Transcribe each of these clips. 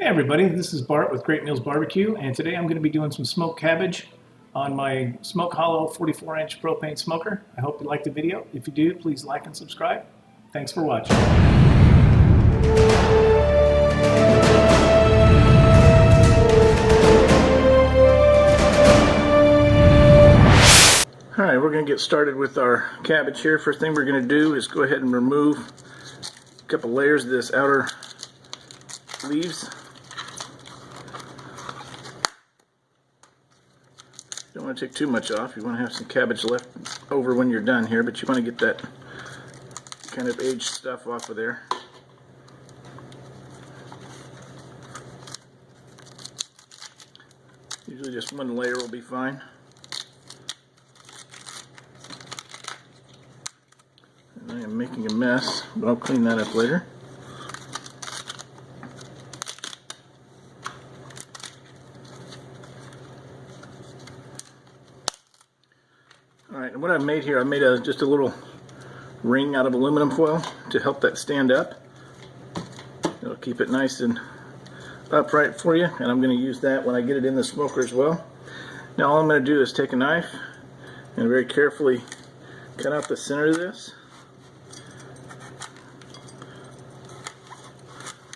Hey everybody, this is Bart with Great Meals Barbecue, and today I'm going to be doing some smoked cabbage on my Smoke Hollow 44-inch propane smoker. I hope you liked the video. If you do, please like and subscribe. Thanks for watching. Alright, we're going to get started with our cabbage here. First thing we're going to do is go ahead and remove a couple layers of this outer leaves. Don't want to take too much off. You want to have some cabbage left over when you're done here, but you want to get that kind of aged stuff off of there. Usually just one layer will be fine. And I am making a mess, but I'll clean that up later. Alright, and what I've made here, I made just a little ring out of aluminum foil to help that stand up. It'll keep it nice and upright for you, and I'm going to use that when I get it in the smoker as well. Now all I'm going to do is take a knife and very carefully cut out the center of this.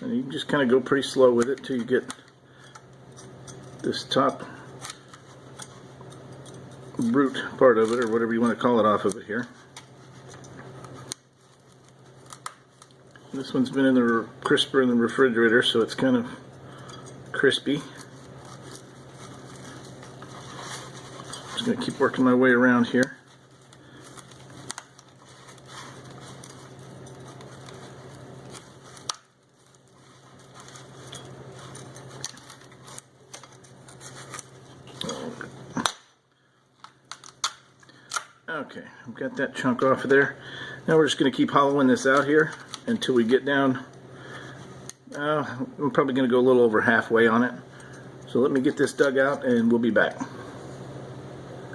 And you can just kind of go pretty slow with it till you get this top root part of it, or whatever you want to call it, off of it here. This one's been in the crisper in the refrigerator, so it's kind of crispy. I'm just going to keep working my way around here. Okay, I've got that chunk off of there. Now we're just going to keep hollowing this out here until we get down. I'm probably going to go a little over halfway on it. So let me get this dug out and we'll be back.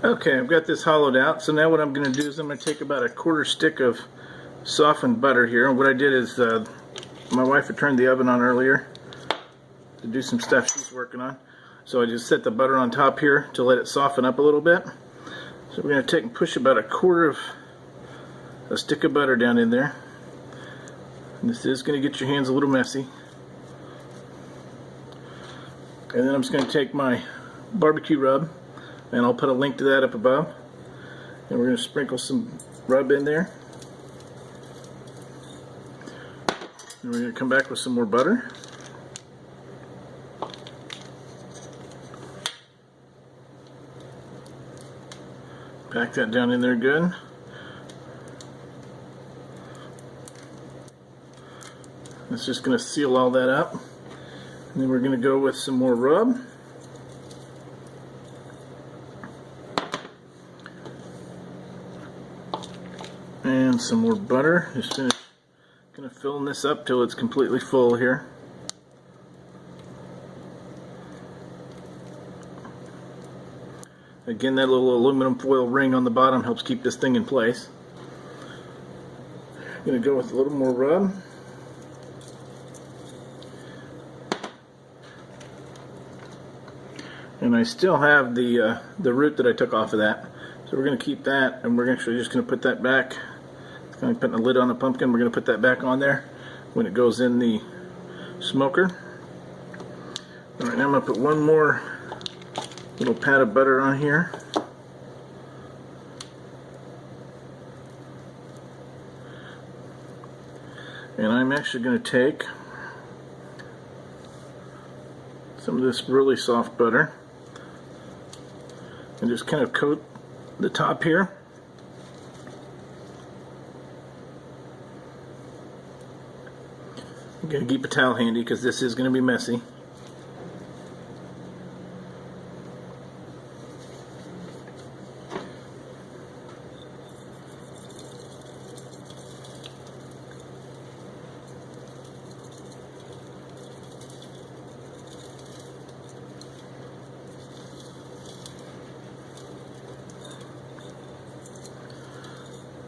Okay, I've got this hollowed out. So now what I'm going to do is I'm going to take about a quarter stick of softened butter here. And what I did is my wife had turned the oven on earlier to do some stuff she's working on. So I just set the butter on top here to let it soften up a little bit. So we're going to take and push about a quarter of a stick of butter down in there. And this is going to get your hands a little messy. And then I'm just going to take my barbecue rub, and I'll put a link to that up above. And we're going to sprinkle some rub in there. And we're going to come back with some more butter. Pack that down in there good. It's just going to seal all that up. And then we're going to go with some more rub. And some more butter. Just going to fill this up till it's completely full here. Again, that little aluminum foil ring on the bottom helps keep this thing in place. I'm going to go with a little more rub. And I still have the root that I took off of that. So we're going to keep that, and we're actually just going to put that back. It's kind of putting a lid on the pumpkin. We're going to put that back on there when it goes in the smoker. Alright, now I'm going to put one more little pat of butter on here. And I'm actually going to take some of this really soft butter and just kind of coat the top here. I'm going to keep a towel handy because this is going to be messy.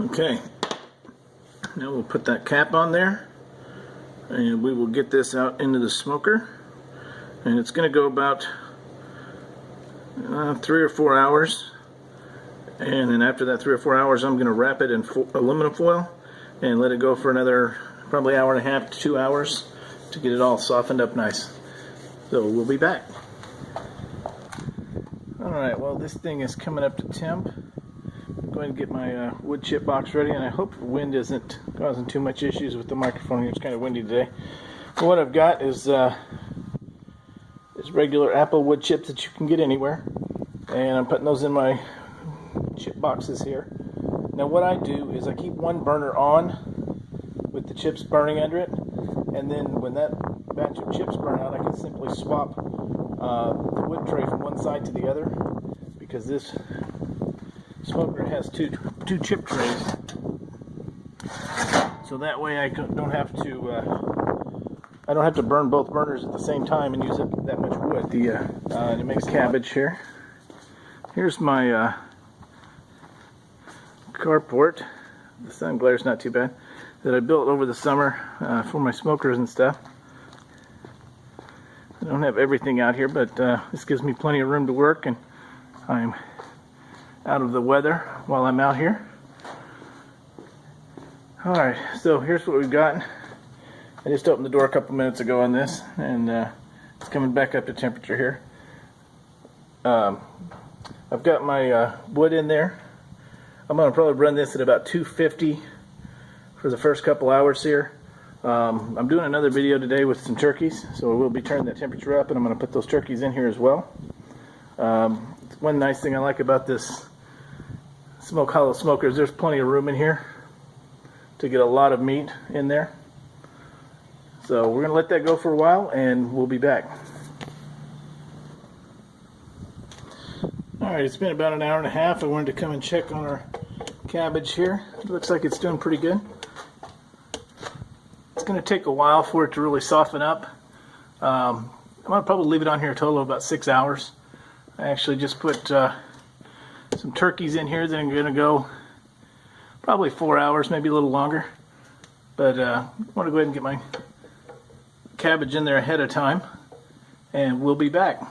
Okay, now we'll put that cap on there, and we will get this out into the smoker and it's going to go about 3 or 4 hours. And then after that 3 or 4 hours, I'm going to wrap it in aluminum foil and let it go for another probably hour and a half to 2 hours to get it all softened up nice. So we'll be back. Alright, well, this thing is coming up to temp. I'm going to get my wood chip box ready, and I hope the wind isn't causing too much issues with the microphone here. It's kind of windy today. But what I've got is regular apple wood chips that you can get anywhere, and I'm putting those in my chip boxes here. Now what I do is I keep one burner on with the chips burning under it, and then when that batch of chips burn out, I can simply swap the wood tray from one side to the other, because this smoker has two chip trays, so that way I don't have to burn both burners at the same time and use that much wood. It makes cabbage here. Here's my carport. The sun glare's not too bad, that I built over the summer for my smokers and stuff. I don't have everything out here, but this gives me plenty of room to work, and I'm out of the weather while I'm out here. Alright, so here's what we've got. I just opened the door a couple minutes ago on this, and it's coming back up to temperature here. I've got my wood in there. I'm going to probably run this at about 250 for the first couple hours here. I'm doing another video today with some turkeys, so we'll be turning that temperature up, and I'm going to put those turkeys in here as well. One nice thing I like about this Smoke Hollow smoker is there's plenty of room in here to get a lot of meat in there. So we're going to let that go for a while, and we'll be back. Alright, it's been about an hour and a half. I wanted to come and check on our cabbage here. It looks like it's doing pretty good. It's going to take a while for it to really soften up. I'm going to probably leave it on here a total of about 6 hours. I actually just put some turkeys in here that are going to go probably 4 hours, maybe a little longer. But I want to go ahead and get my cabbage in there ahead of time, and we'll be back.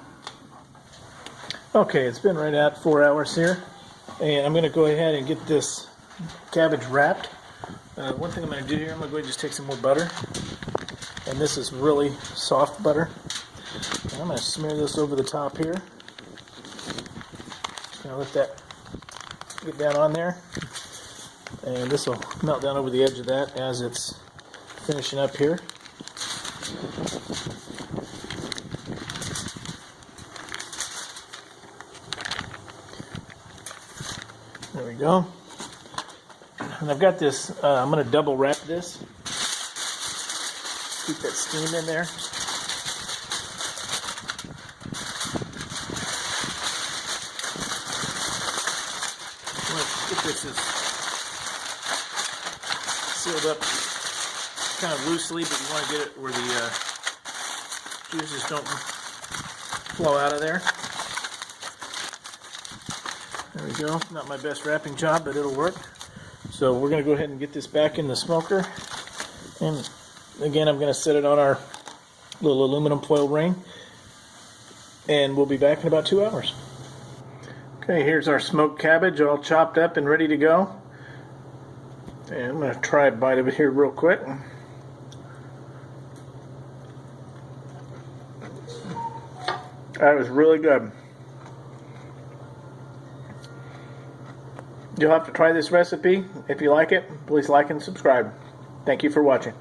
Okay, it's been right at 4 hours here, and I'm going to go ahead and get this cabbage wrapped. One thing I'm going to do here, I'm going to go ahead and just take some more butter, and this is really soft butter. And I'm going to smear this over the top here. Just going to let that get down on there, and this will melt down over the edge of that as it's finishing up here. There we go. And I've got this, I'm going to double wrap this. Keep that steam in there. Get this sealed up kind of loosely, but you want to get it where the juices don't flow out of there. There we go. Not my best wrapping job, but it'll work. So we're going to go ahead and get this back in the smoker. And again, I'm going to set it on our little aluminum foil ring. And we'll be back in about 2 hours. Okay, here's our smoked cabbage all chopped up and ready to go. And I'm going to try a bite of it here real quick. That was really good. You'll have to try this recipe. If you like it, please like and subscribe. Thank you for watching.